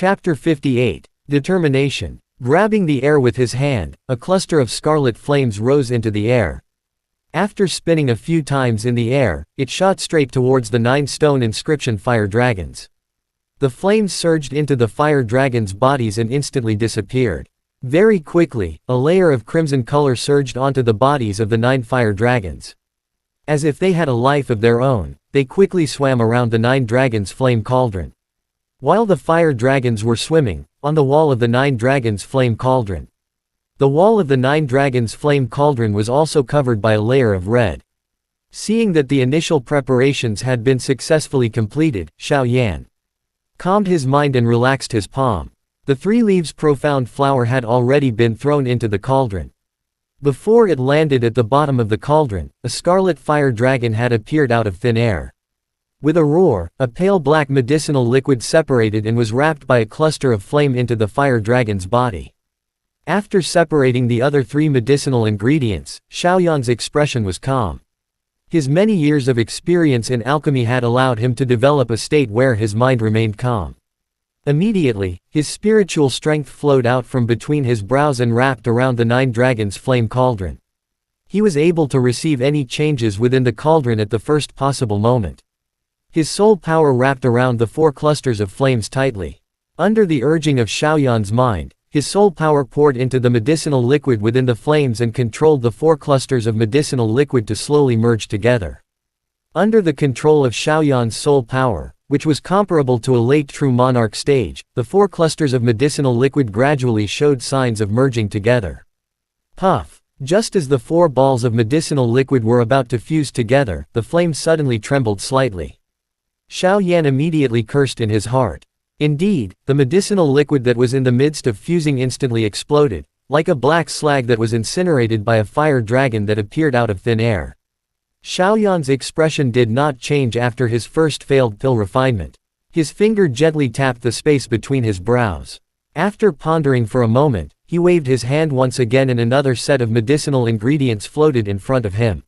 Chapter 58. Determination. Grabbing the air with his hand, a cluster of scarlet flames rose into the air. After spinning a few times in the air, it shot straight towards the 9 stone inscription fire dragons. The flames surged into the fire dragons' bodies and instantly disappeared. Very quickly, a layer of crimson color surged onto the bodies of the 9 fire dragons. As if they had a life of their own, they quickly swam around the 9 dragons' flame cauldron. While the fire dragons were swimming, on the wall of the 9 dragons' flame cauldron. The wall of the 9 dragons' flame cauldron was also covered by a layer of red. Seeing that the initial preparations had been successfully completed, Xiao Yan calmed his mind and relaxed his palm. The 3 leaves profound flower had already been thrown into the cauldron. Before it landed at the bottom of the cauldron, a scarlet fire dragon had appeared out of thin air. With a roar, a pale black medicinal liquid separated and was wrapped by a cluster of flame into the fire dragon's body. After separating the other 3 medicinal ingredients, Xiaoyan's expression was calm. His many years of experience in alchemy had allowed him to develop a state where his mind remained calm. Immediately, his spiritual strength flowed out from between his brows and wrapped around the 9 dragons' flame cauldron. He was able to receive any changes within the cauldron at the first possible moment. His soul power wrapped around the 4 clusters of flames tightly. Under the urging of Xiaoyan's mind, his soul power poured into the medicinal liquid within the flames and controlled the 4 clusters of medicinal liquid to slowly merge together. Under the control of Xiaoyan's soul power, which was comparable to a late true monarch stage, the 4 clusters of medicinal liquid gradually showed signs of merging together. Puff! Just as the 4 balls of medicinal liquid were about to fuse together, the flame suddenly trembled slightly. Xiao Yan immediately cursed in his heart. Indeed, the medicinal liquid that was in the midst of fusing instantly exploded, like a black slag that was incinerated by a fire dragon that appeared out of thin air. Xiaoyan's expression did not change after his first failed pill refinement. His finger gently tapped the space between his brows. After pondering for a moment, he waved his hand once again and another set of medicinal ingredients floated in front of him.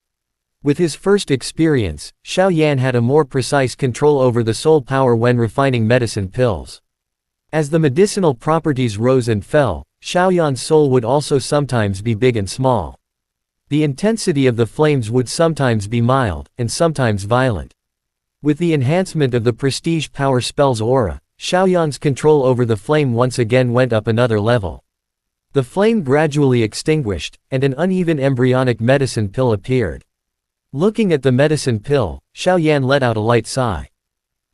With his first experience, Xiao Yan had a more precise control over the soul power when refining medicine pills. As the medicinal properties rose and fell, Xiao Yan's soul would also sometimes be big and small. The intensity of the flames would sometimes be mild, and sometimes violent. With the enhancement of the prestige power spell's aura, Xiao Yan's control over the flame once again went up another level. The flame gradually extinguished, and an uneven embryonic medicine pill appeared. Looking at the medicine pill, Xiao Yan let out a light sigh.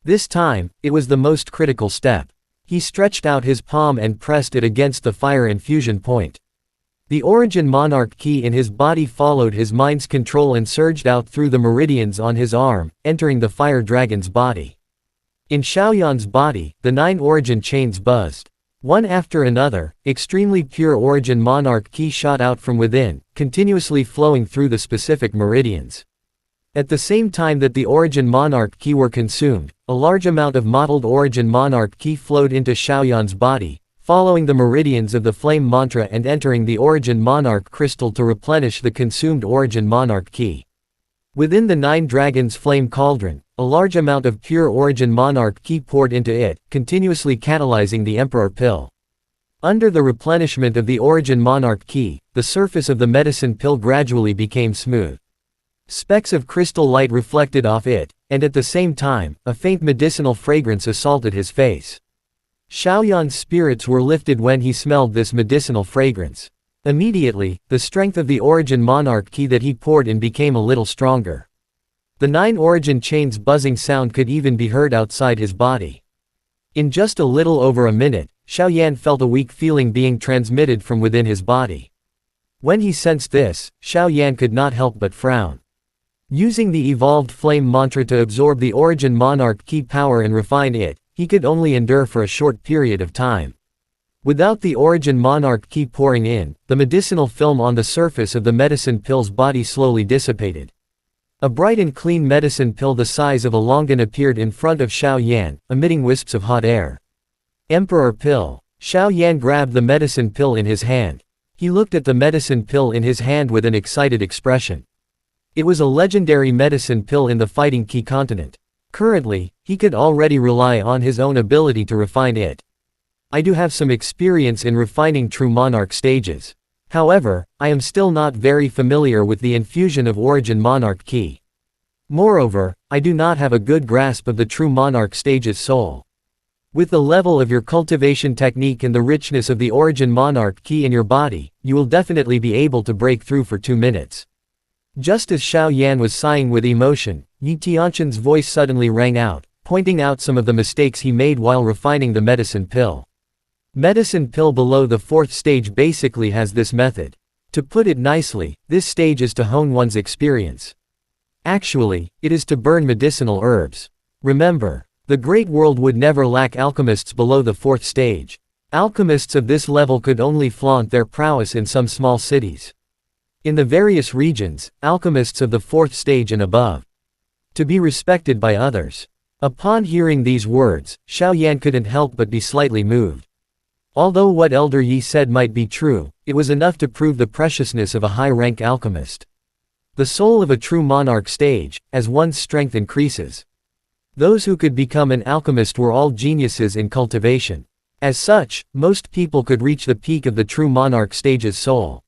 This time, it was the most critical step. He stretched out his palm and pressed it against the fire infusion point. The origin monarch key in his body followed his mind's control and surged out through the meridians on his arm, entering the fire dragon's body. In Xiaoyan's body, the 9 origin chains buzzed. One after another, extremely pure origin monarch key shot out from within, continuously flowing through the specific meridians. At the same time that the origin monarch key were consumed, a large amount of mottled origin monarch key flowed into Xiaoyan's body, following the meridians of the flame mantra and entering the origin monarch crystal to replenish the consumed origin monarch key. Within the 9 dragons' flame cauldron, a large amount of pure origin monarch key poured into it, continuously catalyzing the emperor pill. Under the replenishment of the origin monarch key, the surface of the medicine pill gradually became smooth. Specks of crystal light reflected off it, and at the same time, a faint medicinal fragrance assaulted his face. Xiaoyan's spirits were lifted when he smelled this medicinal fragrance. Immediately, the strength of the origin monarch key that he poured in became a little stronger. The 9 origin chains buzzing sound could even be heard outside his body. In just a little over a minute, Xiao Yan felt a weak feeling being transmitted from within his body. When he sensed this, Xiao Yan could not help but frown. Using the evolved flame mantra to absorb the origin monarch key power and refine it, he could only endure for a short period of time. Without the origin monarch key pouring in, the medicinal film on the surface of the medicine pill's body slowly dissipated. A bright and clean medicine pill the size of a longan appeared in front of Xiao Yan, emitting wisps of hot air. Emperor pill. Xiao Yan grabbed the medicine pill in his hand. He looked at the medicine pill in his hand with an excited expression. It was a legendary medicine pill in the fighting key continent. Currently, he could already rely on his own ability to refine it. I do have some experience in refining true monarch stages. However, I am still not very familiar with the infusion of origin monarch key. Moreover, I do not have a good grasp of the true monarch stage's soul. With the level of your cultivation technique and the richness of the origin monarch key in your body, you will definitely be able to break through for 2 minutes. Just as Xiao Yan was sighing with emotion, Yi Tianshan's voice suddenly rang out, pointing out some of the mistakes he made while refining the medicine pill. Medicine pill below the 4th stage basically has this method. To put it nicely, this stage is to hone one's experience. Actually, it is to burn medicinal herbs. Remember, the great world would never lack alchemists below the 4th stage. Alchemists of this level could only flaunt their prowess in some small cities. In the various regions, alchemists of the 4th stage and above. To be respected by others. Upon hearing these words, Xiao Yan couldn't help but be slightly moved. Although what Elder Yi said might be true, it was enough to prove the preciousness of a high-rank alchemist. The soul of a true monarch stage, as one's strength increases. Those who could become an alchemist were all geniuses in cultivation. As such, most people could reach the peak of the true monarch stage's soul.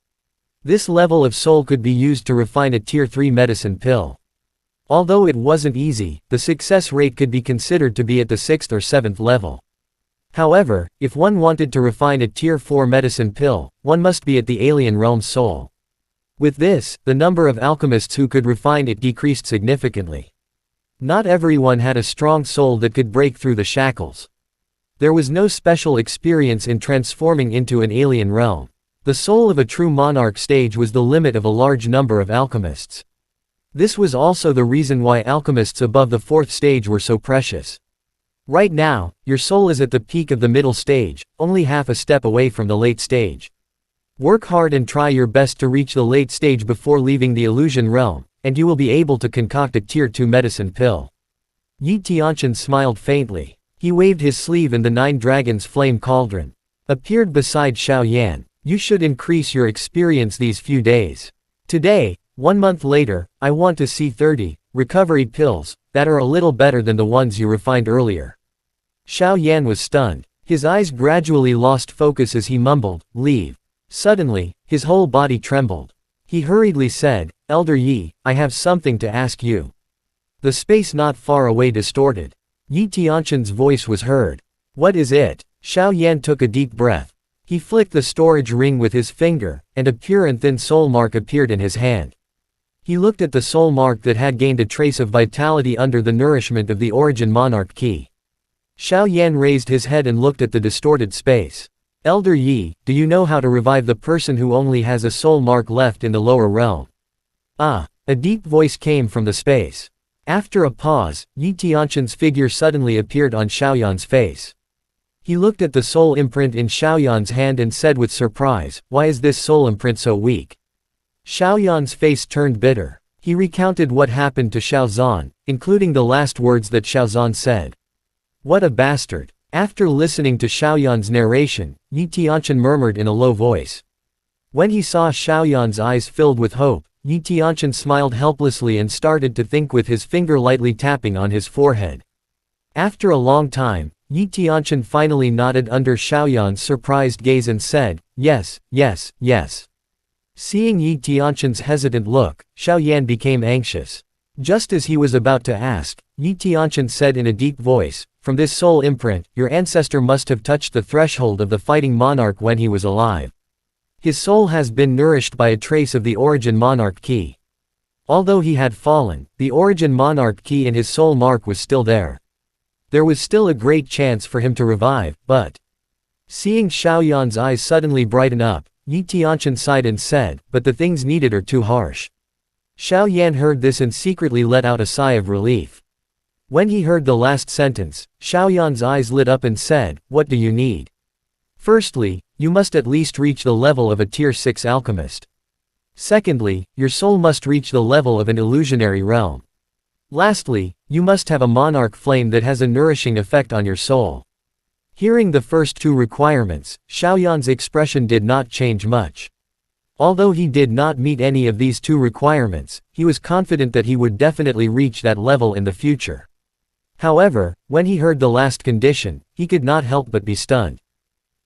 This level of soul could be used to refine a Tier 3 medicine pill. Although it wasn't easy, the success rate could be considered to be at the 6th or 7th level. However, if one wanted to refine a Tier 4 medicine pill, one must be at the alien realm's soul. With this, the number of alchemists who could refine it decreased significantly. Not everyone had a strong soul that could break through the shackles. There was no special experience in transforming into an alien realm. The soul of a true monarch stage was the limit of a large number of alchemists. This was also the reason why alchemists above the 4th stage were so precious. Right now, your soul is at the peak of the middle stage, only half a step away from the late stage. Work hard and try your best to reach the late stage before leaving the illusion realm, and you will be able to concoct a Tier 2 medicine pill. Yi Tianshan smiled faintly. He waved his sleeve and the 9 dragons' flame cauldron appeared beside Xiao Yan. You should increase your experience these few days. Today, 1 month later, I want to see 30 recovery pills that are a little better than the ones you refined earlier. Xiao Yan was stunned. His eyes gradually lost focus as he mumbled, "Leave." Suddenly, his whole body trembled. He hurriedly said, "Elder Yi, I have something to ask you." The space not far away distorted. Yi Tianshan's voice was heard. "What is it?" Xiao Yan took a deep breath. He flicked the storage ring with his finger, and a pure and thin soul mark appeared in his hand. He looked at the soul mark that had gained a trace of vitality under the nourishment of the origin monarch key. Xiao Yan raised his head and looked at the distorted space. "Elder Yi, do you know how to revive the person who only has a soul mark left in the lower realm?" "Ah," a deep voice came from the space. After a pause, Yi Tianshan's figure suddenly appeared on Xiao Yan's face. He looked at the soul imprint in Xiao Yan's hand and said with surprise, "Why is this soul imprint so weak?" Xiao Yan's face turned bitter. He recounted what happened to Xiao Zhan, including the last words that Xiao Zhan said. "What a bastard." After listening to Xiao Yan's narration, Yi Tianshan murmured in a low voice. When he saw Xiao Yan's eyes filled with hope, Yi Tianshan smiled helplessly and started to think with his finger lightly tapping on his forehead. After a long time, Yi Tianshan finally nodded under Xiao Yan's surprised gaze and said, "Yes, yes, yes." Seeing Yi Tianshan's hesitant look, Xiao Yan became anxious. Just as he was about to ask, Yi Tianshan said in a deep voice, "From this soul imprint, your ancestor must have touched the threshold of the fighting monarch when he was alive. His soul has been nourished by a trace of the origin monarch key. Although he had fallen, the origin monarch key in his soul mark was still there. There was still a great chance for him to revive, but..." Seeing Xiao Yan's eyes suddenly brighten up, Yi Tianshan sighed and said, "But the things needed are too harsh." Xiao Yan heard this and secretly let out a sigh of relief. When he heard the last sentence, Xiao Yan's eyes lit up and said, "What do you need?" "Firstly, you must at least reach the level of a Tier 6 alchemist. Secondly, your soul must reach the level of an illusionary realm. Lastly, you must have a monarch flame that has a nourishing effect on your soul." Hearing the first 2 requirements, Xiao Yan's expression did not change much. Although he did not meet any of these 2 requirements, he was confident that he would definitely reach that level in the future. However, when he heard the last condition, he could not help but be stunned.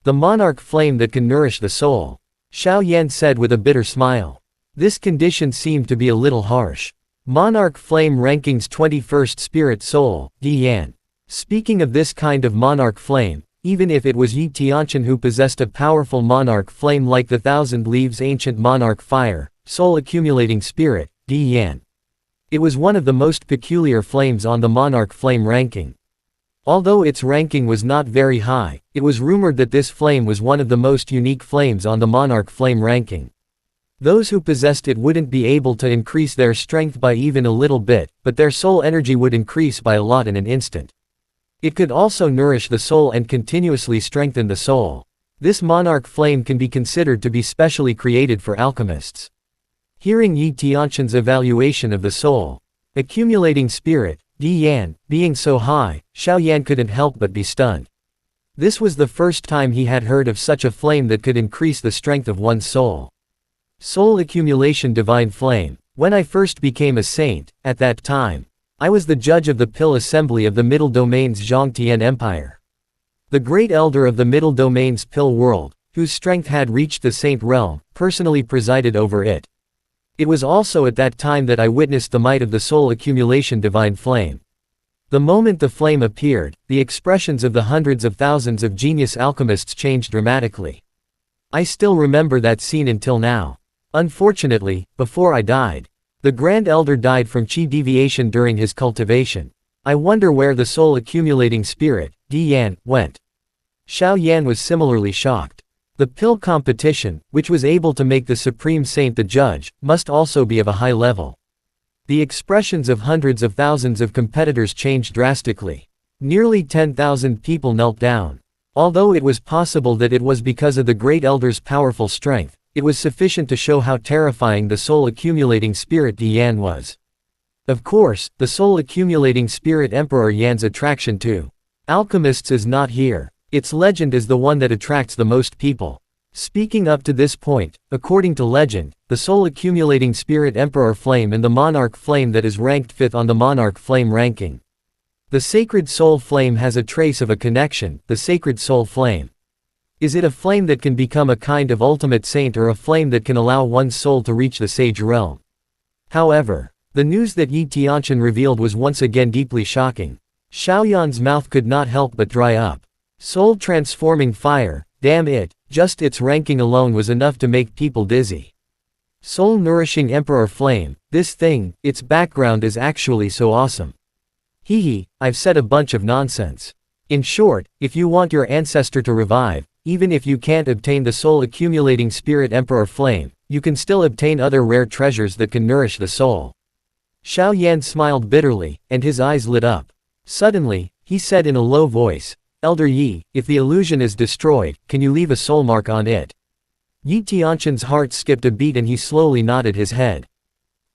The monarch flame that can nourish the soul. Xiao Yan said with a bitter smile. This condition seemed to be a little harsh. Monarch Flame Rankings 21st Spirit Soul, Di Yan. Speaking of this kind of monarch flame, even if it was Yi Tianqian who possessed a powerful monarch flame like the Thousand Leaves Ancient Monarch Fire, Soul Accumulating Spirit, Di Yan. It was one of the most peculiar flames on the monarch flame ranking. Although its ranking was not very high, it was rumored that this flame was one of the most unique flames on the monarch flame ranking. Those who possessed it wouldn't be able to increase their strength by even a little bit, but their soul energy would increase by a lot in an instant. It could also nourish the soul and continuously strengthen the soul. This monarch flame can be considered to be specially created for alchemists. Hearing Yi Tianqian's evaluation of the soul, accumulating spirit, Di Yan, being so high, Xiao Yan couldn't help but be stunned. This was the first time he had heard of such a flame that could increase the strength of one's soul. Soul Accumulation Divine Flame. When I first became a saint, at that time, I was the judge of the Pill Assembly of the Middle Domain's Zhongtian Empire. The Great Elder of the Middle Domain's Pill World, whose strength had reached the Saint Realm, personally presided over it. It was also at that time that I witnessed the might of the Soul Accumulation Divine Flame. The moment the flame appeared, the expressions of the hundreds of thousands of genius alchemists changed dramatically. I still remember that scene until now. Unfortunately, before I died, the Grand Elder died from chi deviation during his cultivation. I wonder where the soul accumulating spirit, Di Yan, went. Xiao Yan was similarly shocked. The pill competition, which was able to make the Supreme Saint the judge, must also be of a high level. The expressions of hundreds of thousands of competitors changed drastically. Nearly 10,000 people knelt down. Although it was possible that it was because of the Great Elder's powerful strength, it was sufficient to show how terrifying the soul accumulating spirit Di Yan was. Of course, the soul accumulating spirit Emperor Yan's attraction to alchemists is not here. Its legend is the one that attracts the most people. Speaking up to this point, according to legend, the soul accumulating spirit Emperor Flame and the monarch flame that is ranked 5th on the monarch flame ranking. The sacred soul flame has a trace of a connection, the sacred soul flame. Is it a flame that can become a kind of ultimate saint or a flame that can allow one's soul to reach the sage realm? However, the news that Yi Tianqian revealed was once again deeply shocking. Xiao Yan's mouth could not help but dry up. Soul transforming fire, damn it, just its ranking alone was enough to make people dizzy. Soul nourishing Emperor Flame, this thing, its background is actually so awesome. Hee, I've said a bunch of nonsense. In short, if you want your ancestor to revive, even if you can't obtain the soul accumulating spirit Emperor Flame, you can still obtain other rare treasures that can nourish the soul. Xiao Yan smiled bitterly, and his eyes lit up. Suddenly, he said in a low voice, Elder Yi, if the illusion is destroyed, can you leave a soul mark on it? Yi Tianqian's heart skipped a beat and he slowly nodded his head.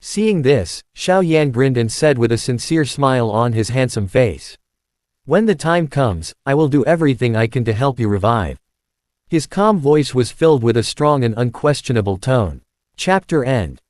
Seeing this, Xiao Yan grinned and said with a sincere smile on his handsome face. When the time comes, I will do everything I can to help you revive. His calm voice was filled with a strong and unquestionable tone. Chapter end.